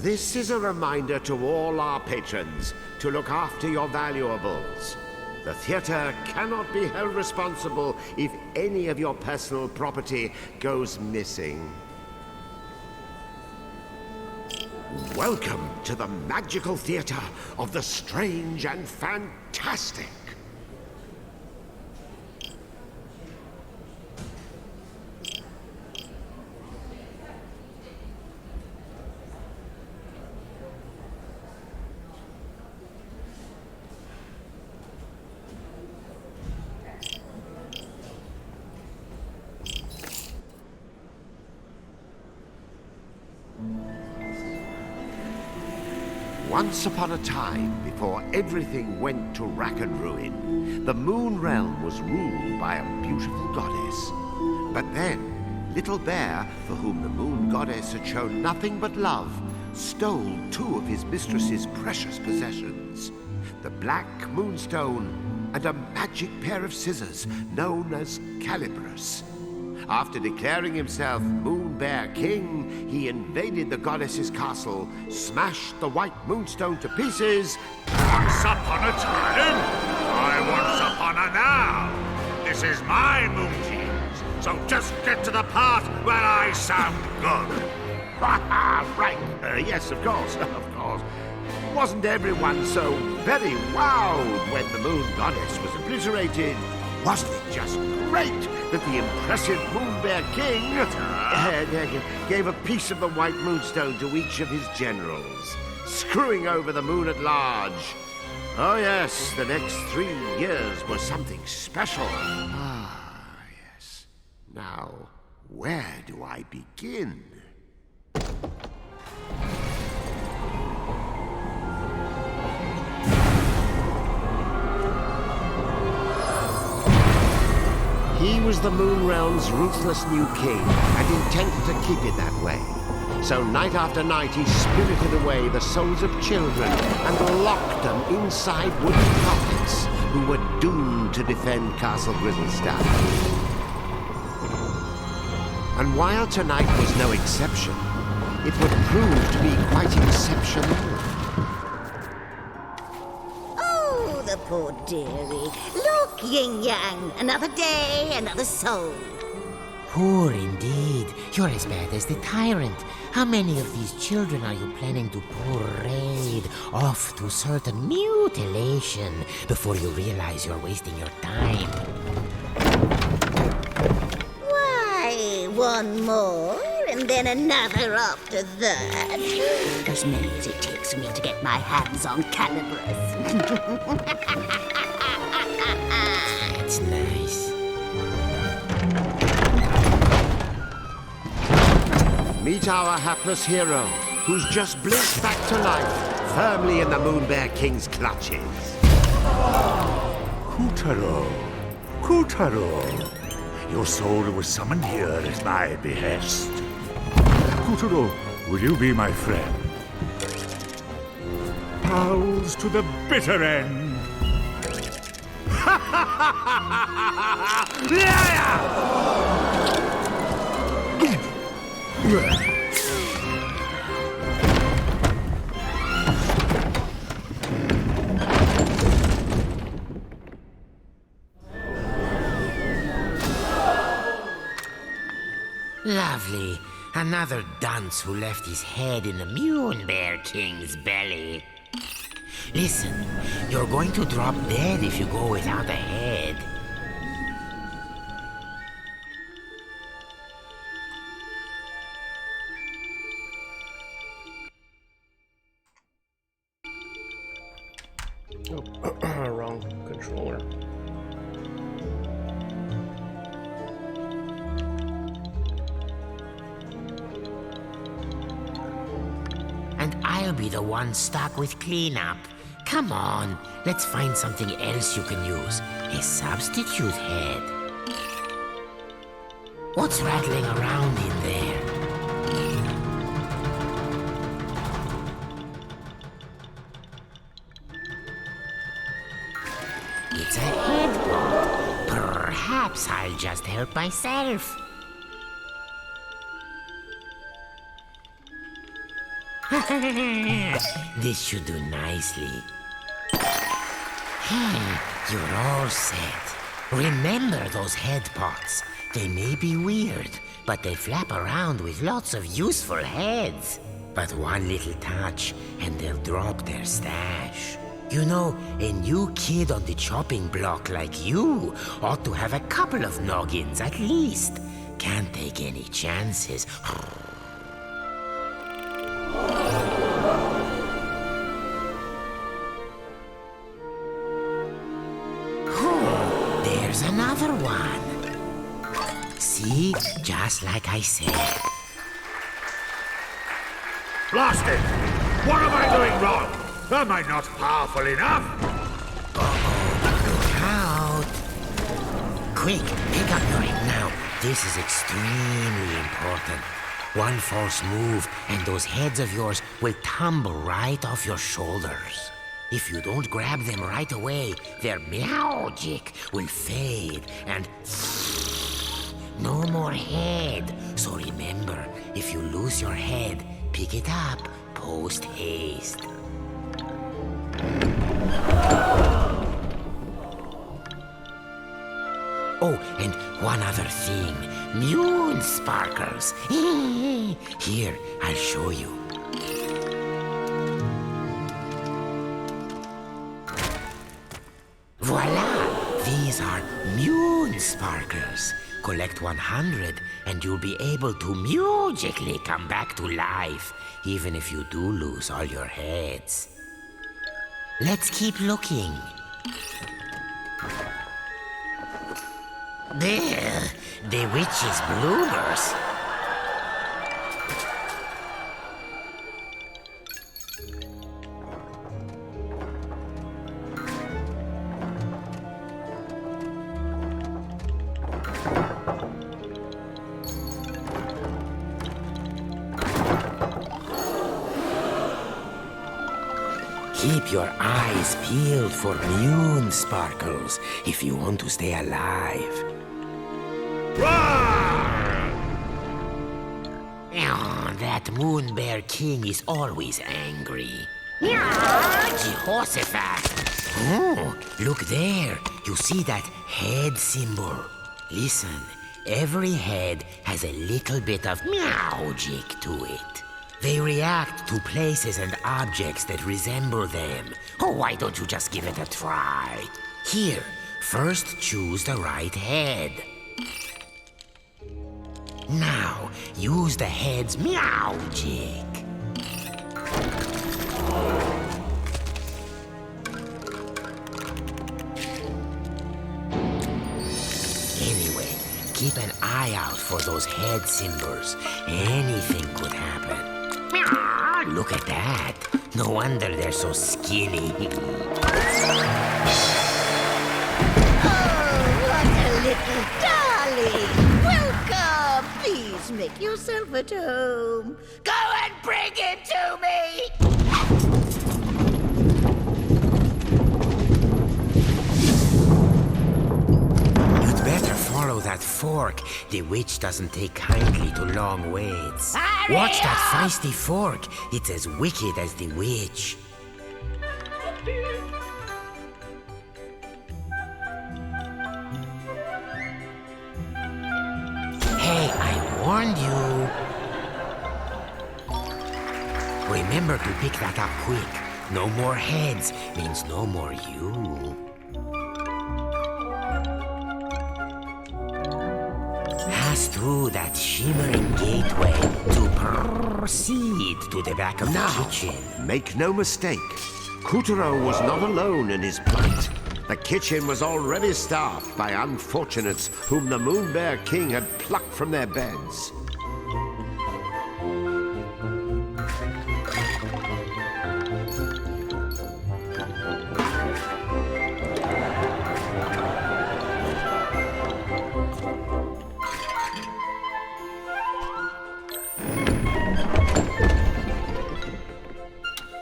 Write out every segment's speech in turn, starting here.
This is a reminder to all our patrons to look after your valuables. The theater cannot be held responsible if any of your personal property goes missing. Welcome to the magical theater of the strange and fantastic. Once upon a time, before everything went to rack and ruin, the Moon Realm was ruled by a beautiful goddess. But then, Little Bear, for whom the Moon Goddess had shown nothing but love, stole two of his mistress's precious possessions, the Black Moonstone and a magic pair of scissors known as Calibris. After declaring himself Moon Bear King, he invaded the goddess's castle, smashed the white moonstone to pieces. Once upon a time, I once upon a now. This is my moon jeans, so just get to the part where I sound good. Right, yes, of course, of course. Wasn't everyone so very wowed when the Moon Goddess was obliterated? Wasn't it just great that the impressive Moon Bear King gave a piece of the White Moonstone to each of his generals, screwing over the moon at large? Oh yes, the next 3 years was something special. Ah, yes. Now, where do I begin? He was the Moon Realm's ruthless new king, and intent to keep it that way. So night after night he spirited away the souls of children and locked them inside wooden coffins who were doomed to defend Castle Grizzlestone. And while tonight was no exception, it would prove to be quite exceptional. Oh, the poor dearie. Look, yin-yang, another day, another soul. Poor indeed. You're as bad as the tyrant. How many of these children are you planning to parade off to certain mutilation before you realize you're wasting your time? Why, one more, and then another after that. As many as it takes me to get my hands on Calibris. That's nice. Meet our hapless hero, who's just blinked back to life, firmly in the Moon Bear King's clutches. Kutaro. Kutaro. Your soul was summoned here at my behest. Kutaro, will you be my friend? Pals to the bitter end. Lovely. Another dunce who left his head in the Moon Bear King's belly. Listen, you're going to drop dead if you go without a head. Oh, wrong controller. And I'll be the one stuck with cleanup. Come on, let's find something else you can use. A substitute head. What's rattling around in there? It's a head pump. Perhaps I'll just help myself. This should do nicely. You're all set. Remember those head pots. They may be weird, but they flap around with lots of useful heads. But one little touch, and they'll drop their stash. You know, a new kid on the chopping block like you ought to have a couple of noggins at least. Can't take any chances. There's another one. See? Just like I said. Blast it! What am I doing wrong? Am I not powerful enough? Look out! Quick, pick up your head now. This is extremely important. One false move, and those heads of yours will tumble right off your shoulders. If you don't grab them right away, their magic will fade and no more head. So remember, if you lose your head, pick it up post haste. Oh, and one other thing. Moon sparkles. Here, I'll show you. Voila! These are moon sparkles. Collect 100 and you'll be able to magically come back to life, even if you do lose all your heads. Let's keep looking. There, the witch's bloomers. Keep your eyes peeled for moon sparkles if you want to stay alive. Oh, that moon bear king is always angry. Jehoshaphat! Oh, look there. You see that head symbol? Listen, every head has a little bit of magic to it. They react to places and objects that resemble them. Oh, why don't you just give it a try? Here, first choose the right head. Now, use the head's magic. Anyway, keep an eye out for those head symbols. Anything could happen. Look at that. No wonder they're so skinny. Oh, what a little darling! Welcome! Please make yourself at home. Go and bring him to me! You'd better follow that fork. The witch doesn't take kindly to long waits. Hurry Watch that up! feisty fork. It's as wicked as the witch. Hey, I warned you. Remember to pick that up quick. No more heads means no more you. Pass through that shimmering gateway to proceed to the back of the kitchen. Make no mistake, Kutaro was not alone in his plight. The kitchen was already staffed by unfortunates whom the Moon Bear King had plucked from their beds.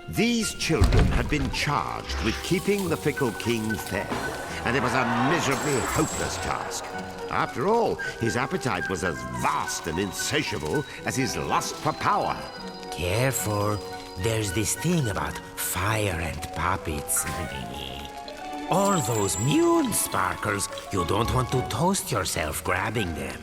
These children had been charged with keeping the fickle king fed, and it was a miserably hopeless task. After all, his appetite was as vast and insatiable as his lust for power. Careful. there's this thing about fire and puppets. All those moon sparkles, you don't want to toast yourself grabbing them.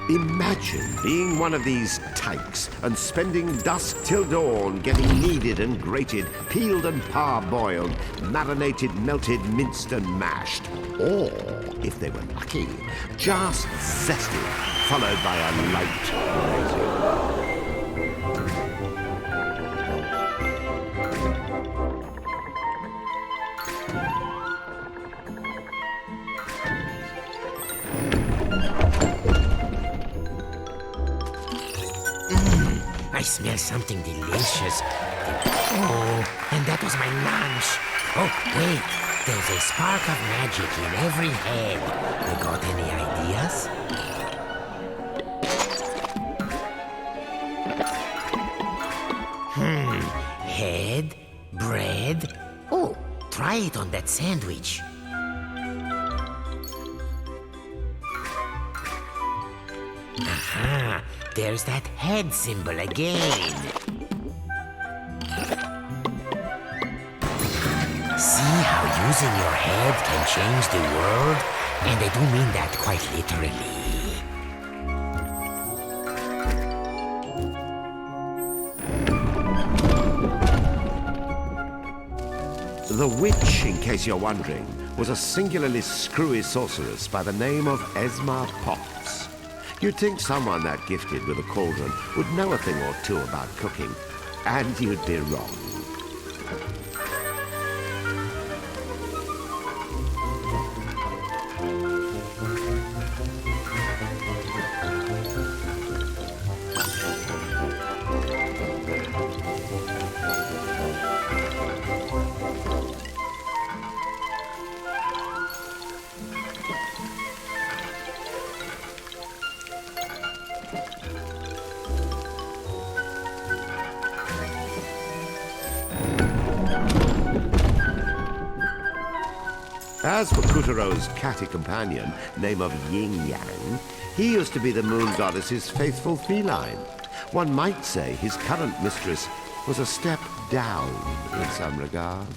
Imagine being one of these tykes and spending dusk till dawn getting kneaded and grated, peeled and parboiled, marinated, melted, minced and mashed. Or, if they were lucky, just zested, followed by a light braising. I smell something delicious. Oh, and that was my lunch. Oh, wait, there's a spark of magic in every head. You got any ideas? Head, bread. Oh, try it on that sandwich. Aha, there's that head symbol again. See how using your head can change the world? And I do mean that quite literally. The witch, in case you're wondering, was a singularly screwy sorceress by the name of Esma Potts. You'd think someone that gifted with a cauldron would know a thing or two about cooking, and you'd be wrong. As for Kutaro's catty companion, name of Yin Yang, he used to be the moon goddess's faithful feline. One might say his current mistress was a step down in some regards.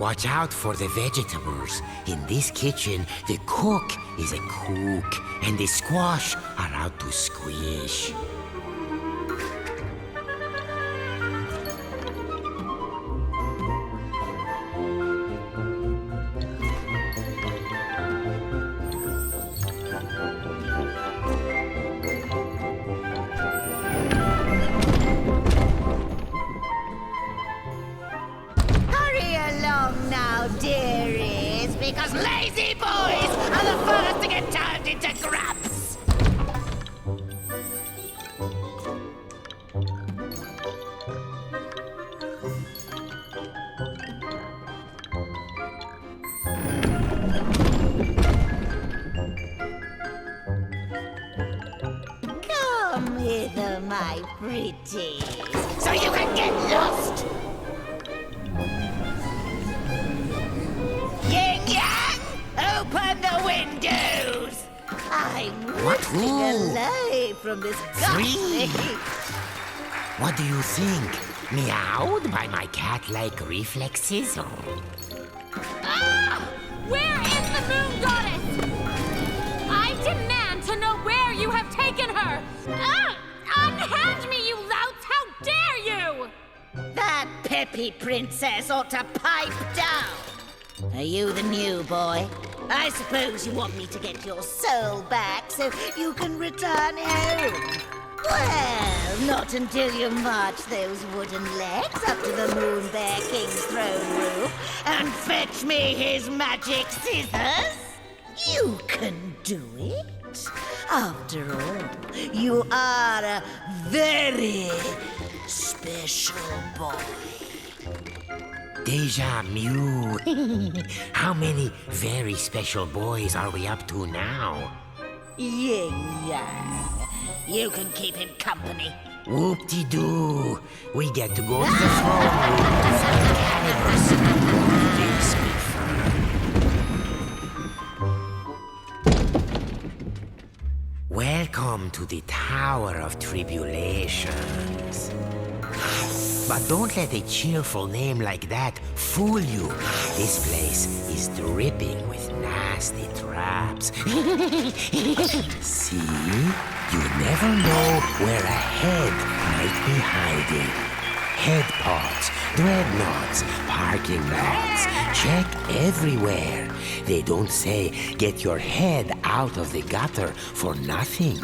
Watch out for the vegetables. In this kitchen, the cook is a cook, and the squash are out to squish. Dearies, because lazy boys are the first to get turned into grubs. Come hither, my pretties, so you can get lost. Open the windows! I'm running away from this Three? What do you think? Meowed by my cat-like reflexes? Ah! Where is the moon goddess? I demand to know where you have taken her! Ah! Unhand me, you louts! How dare you! That Pippi princess ought to pipe down. Are you the new boy? I suppose you want me to get your soul back so you can return home. Well, not until you march those wooden legs up to the Moon Bear King's throne room and fetch me his magic scissors. You can do it. After all, you are a very special boy. Deja Mew. How many very special boys are we up to now? Yin Yang. You can keep him company. Whoop-de-doo. We get to go to the throne room to find Animus. Won't this be fun? Welcome to the Tower of Tribulations. But don't let a cheerful name like that fool you. This place is dripping with nasty traps. See? You never know where a head might be hiding. Head pods, dreadnoughts, parking lots. Check everywhere. They don't say get your head out of the gutter for nothing.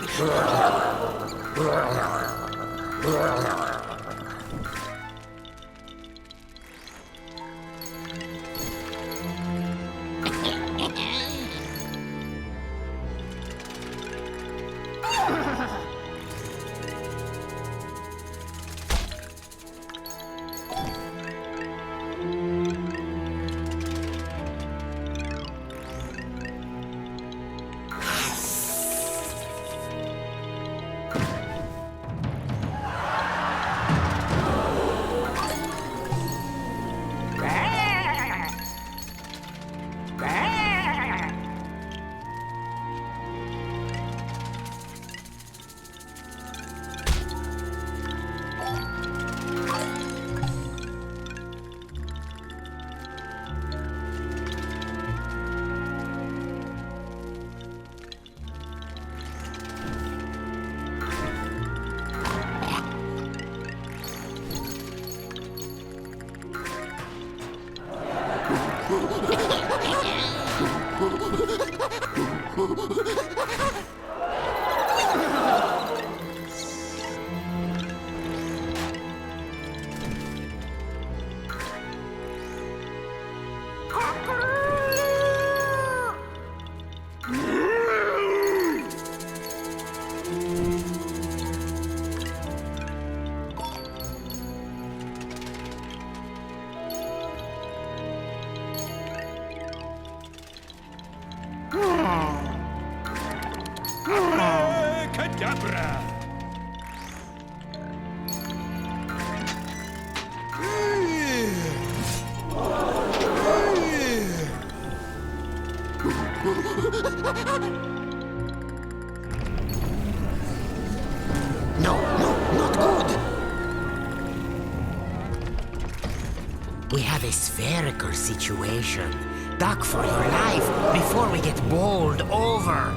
We have a spherical situation. Duck for your life before we get bowled over.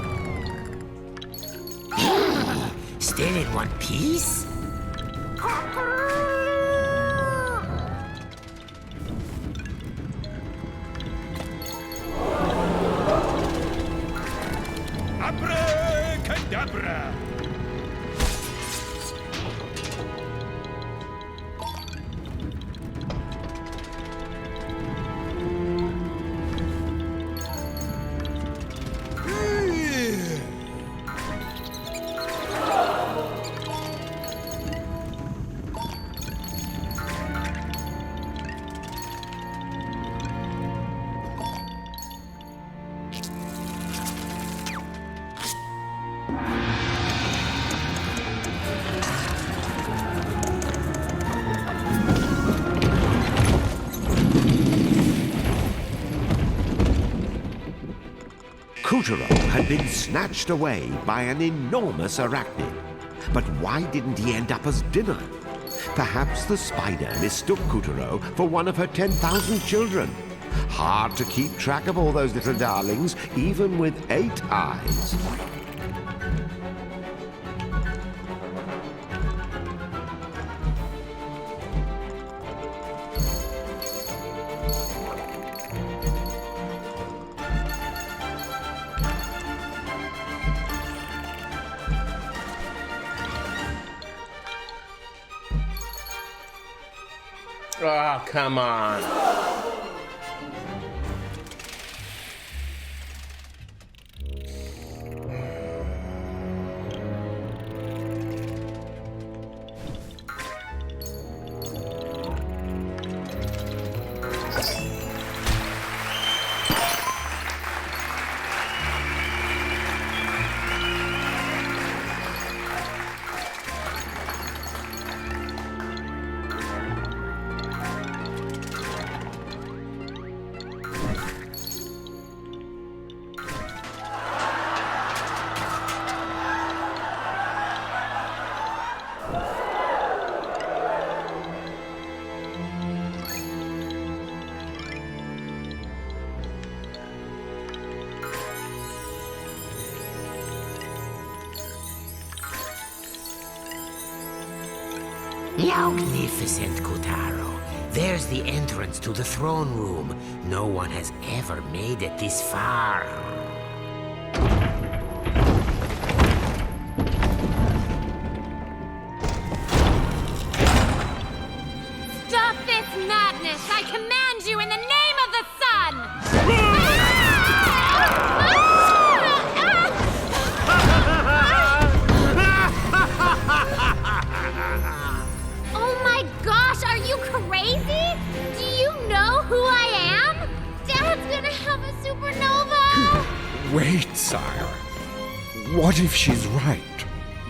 Still in one piece? Abracadabra! Kutaro had been snatched away by an enormous arachnid. But why didn't he end up as dinner? Perhaps the spider mistook Kutaro for one of her 10,000 children. Hard to keep track of all those little darlings, even with 8 eyes. Oh, come on. Magnificent, Kutaro. There's the entrance to the throne room. No one has ever made it this far. Stop this madness! I command you in the name of the sun! Oh my gosh, are you crazy? Do you know who I am? Dad's gonna have a supernova! Wait, sire. What if she's right?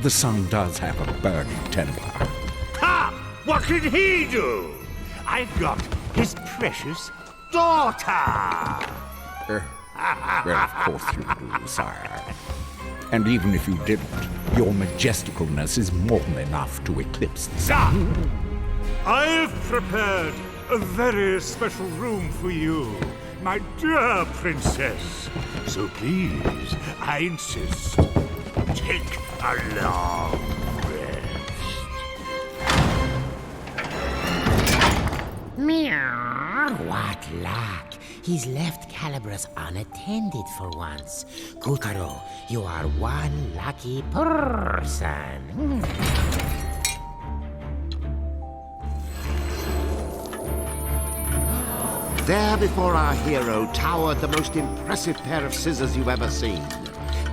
The sun does have a burning temper. Ha! What can he do? I've got his precious daughter! Well, of course you do, sire. And even if you didn't, your majesticalness is more than enough to eclipse the sun. I've prepared a very special room for you, my dear princess. So please, I insist, take a long rest. Meow. What luck. He's left Calibras unattended for once. Kutaro, you are one lucky person. There before our hero towered the most impressive pair of scissors you've ever seen.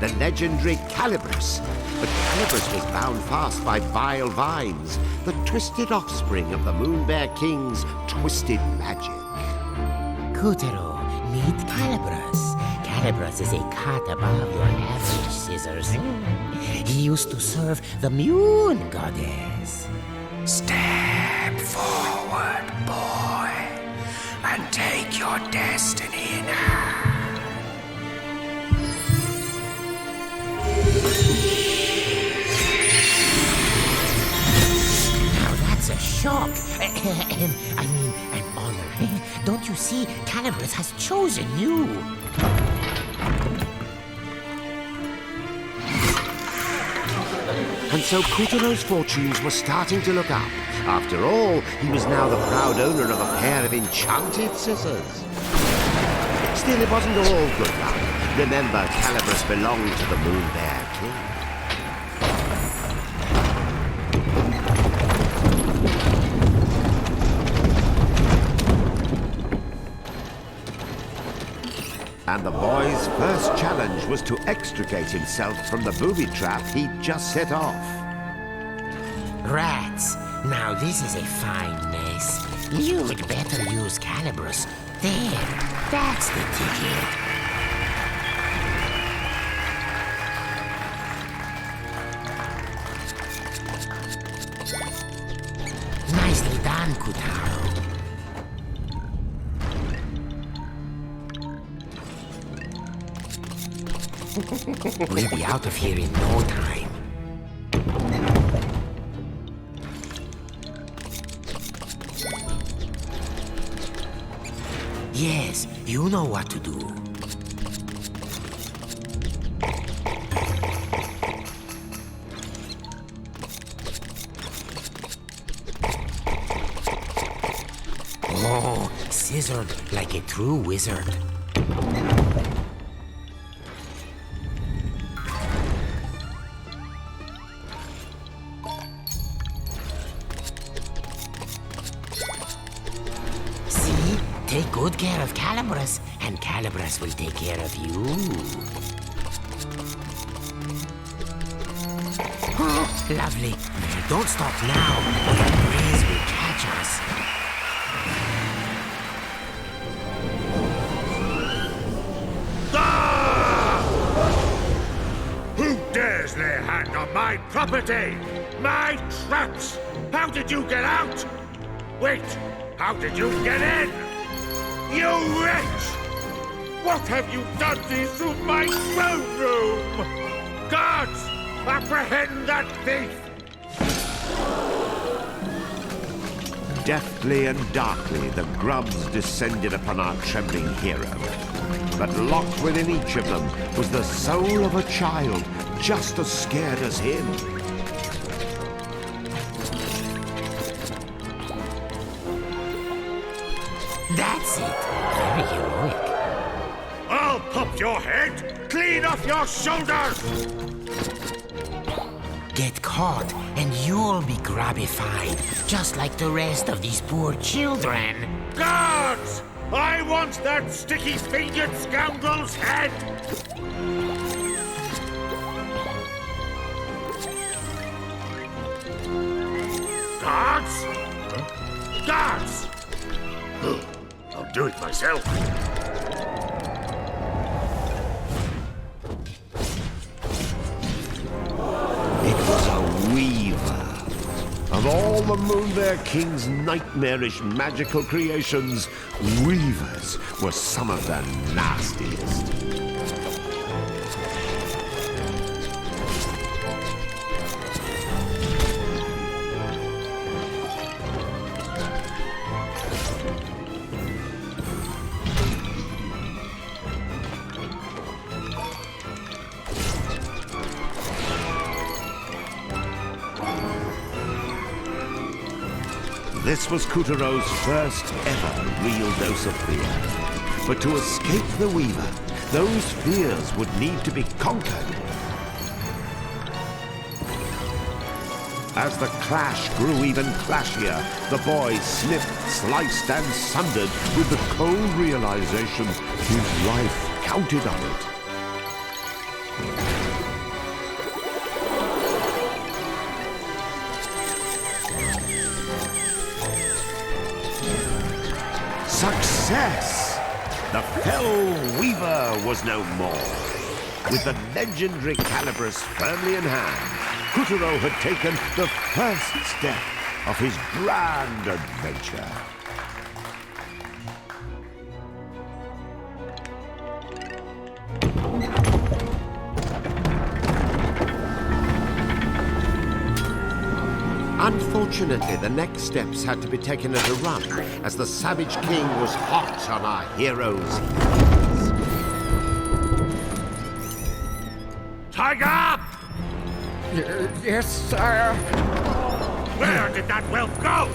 The legendary Calibras. But Calibras was bound fast by vile vines, the twisted offspring of the Moon Bear King's twisted magic. Kutaro, meet Calibras. Calibras is a cut above your average scissors. He used to serve the Moon Goddess. Step forward, boy, and take your destiny in hand. Now that's a shock. I mean, an honor. Don't you see? Calibras has chosen you. And so Kutaro's fortunes were starting to look up. After all, he was now the proud owner of a pair of enchanted scissors. Still, it wasn't all good luck. Remember, Calibras belonged to the Moon Bear King. And the boy's first challenge was to extricate himself from the booby trap he'd just set off. Rats. Now this is a fine mess. You'd better use Calibras. There. That's the ticket. Nicely done, Kutaro. We'll be out of here in no time. You know what to do. Oh, scissored like a true wizard. See? Take good care of Calibras, and Calibras will take care of you. Oh, lovely. Don't stop now, or the breeze will catch us. Who dares lay a hand on my property? My traps! How did you get out? Wait, how did you get in? You wretch! What have you done to my throne room? Guards, apprehend that thief! Deftly and darkly, the grubs descended upon our trembling hero. But locked within each of them was the soul of a child, just as scared as him. That's it. Very heroic. I'll pop your head clean off your shoulders! Get caught, and you'll be grabbified, just like the rest of these poor children. Guards! I want that sticky-fingered scoundrel's head! Guards? Guards! I'll do it myself. It was a weaver. Of all the Moonbear King's nightmarish magical creations, weavers were some of the nastiest. This was Kutaro's first ever real dose of fear. But to escape the Weaver, those fears would need to be conquered. As the clash grew even clashier, the boy snipped, sliced, and sundered with the cold realization his life counted on it. Success! The fell Weaver was no more. With the legendary calibers firmly in hand, Kutaro had taken the first step of his grand adventure. Unfortunately, the next steps had to be taken at a run, as the Savage King was hot on our heroes' heels. Tiger! Yes, sire. Where did that whelp go?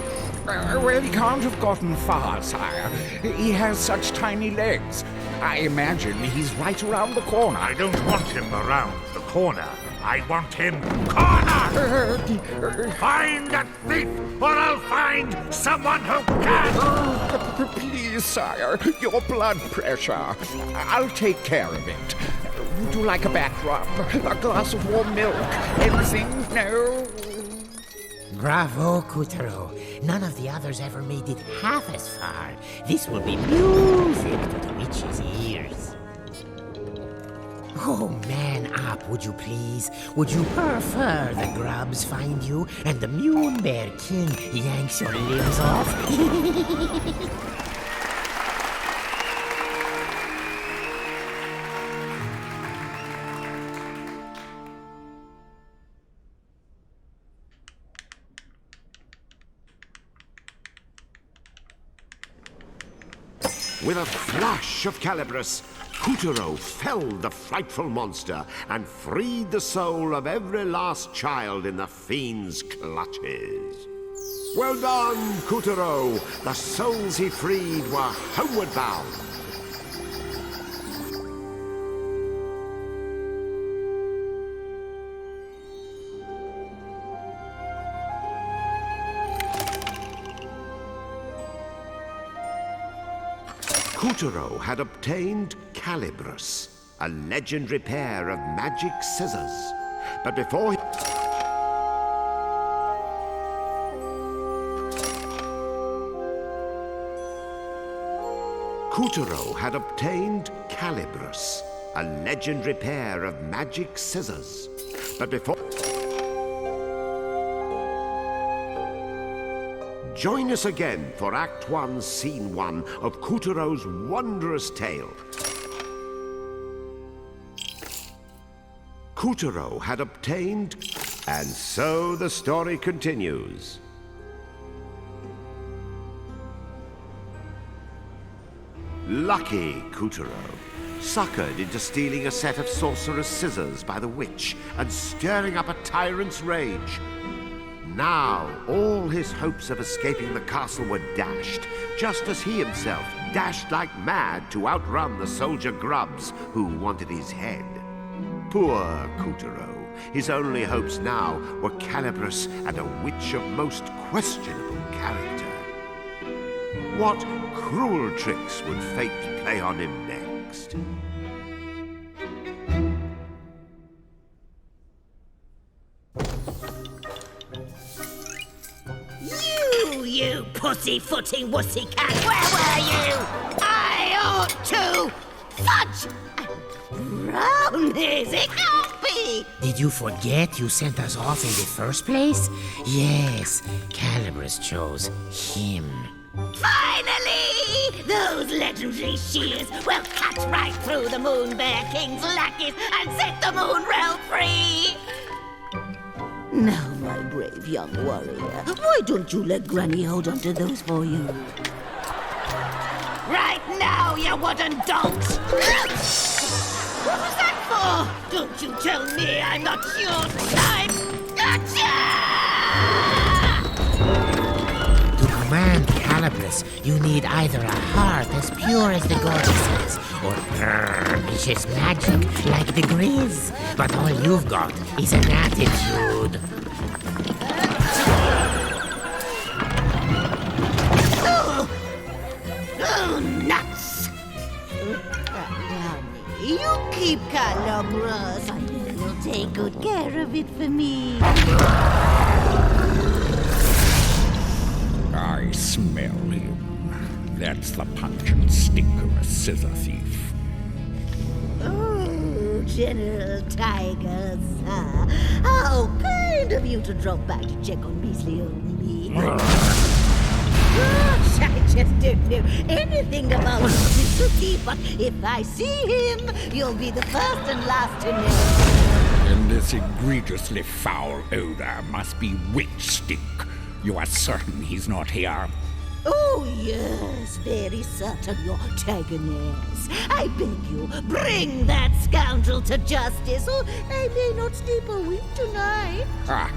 Well, he can't have gotten far, sire. He has such tiny legs. I imagine he's right around the corner. I don't want him around the corner. I want him cornered! Find that thief, or I'll find someone who can! Please, sire, your blood pressure. I'll take care of it. Would you like a back rub? A glass of warm milk? Anything? No? Bravo, Kutaro. None of the others ever made it half as far. This will be music to the witch's ears. Oh, man up, would you please? Would you prefer the grubs find you and the Moonbear King yanks your limbs off? With a flash of Calibris, Kutaro felled the frightful monster and freed the soul of every last child in the fiend's clutches. Well done, Kutaro! The souls he freed were homeward bound. Kutaro had obtained Calibris, a legendary pair of magic scissors. But before he... Kutaro had obtained Calibris, a legendary pair of magic scissors. But before... Join us again for Act 1, Scene 1 of Kutaro's wondrous tale. Kutaro had obtained... And so the story continues. Lucky Kutaro, suckered into stealing a set of sorcerer's scissors by the witch and stirring up a tyrant's rage. Now, all his hopes of escaping the castle were dashed, just as he himself dashed like mad to outrun the soldier grubs who wanted his head. Poor Kutaro. His only hopes now were Calibris and a witch of most questionable character. What cruel tricks would fate play on him next? You pussy-footing wussy-cat! Where were you? I ought to... Fudge! Brownies! It can't be! Did you forget you sent us off in the first place? Yes, Calibris chose him. Finally! Those legendary shears will cut right through the Moon Bear King's lackeys and set the Moon Realm free! Now, my brave young warrior, why don't you let Granny hold onto those for you? Right now, you wooden donks! What was that for? Don't you tell me I'm not your type! Gotcha! To command Calibris, you need either a heart as pure as the goddesses, or vicious magic like the Grizz. But all you've got is an attitude. Oh, nuts! You keep Calibris. I know you'll take good care of it for me. I smell him. That's the punch and stink of a scissor thief. Oh, General Tiger, sir. How kind of you to drop by to check on Beasley old me. Gosh, I just don't know anything about Mr. Cookie, but if I see him, you'll be the first and last to know. And this egregiously foul odor must be witch stink. You are certain he's not here? Oh, yes, very certain, your Tigeress. I beg you, bring that scoundrel to justice, or I may not sleep a wink tonight. Ah,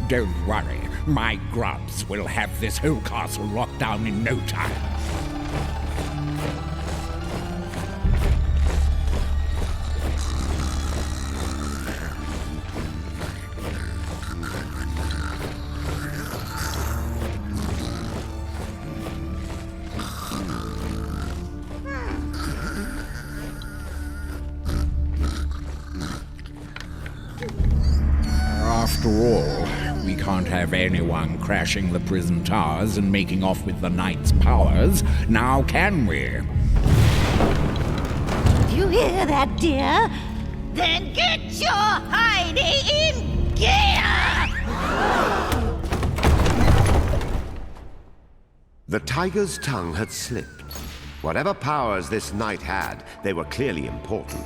don't worry. My grubs will have this whole castle locked down in no time. After all, we can't have anyone crashing the prison towers and making off with the knight's powers, now can we? You hear that, dear? Then get your Heidi in gear! The tiger's tongue had slipped. Whatever powers this knight had, they were clearly important.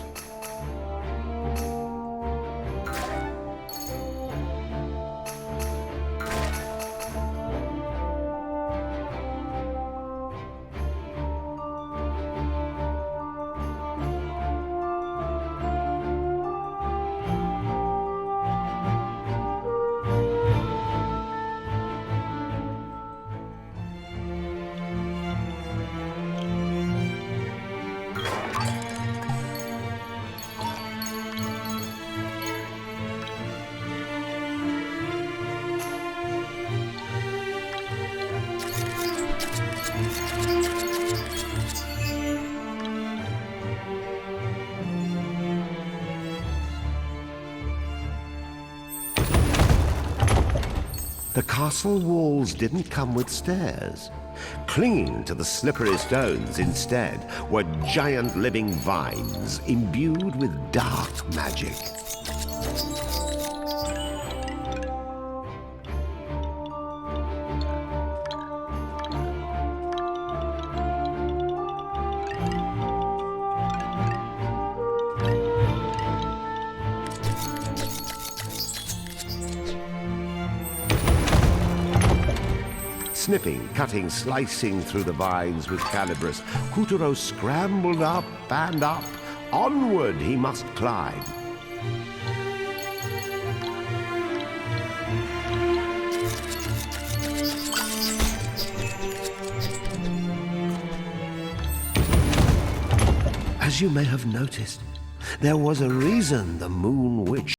The castle walls didn't come with stairs. Clinging to the slippery stones instead were giant living vines imbued with dark magic. Snipping, cutting, slicing through the vines with Calibris, Kutaro scrambled up and up. Onward he must climb. As you may have noticed, there was a reason the Moon Witch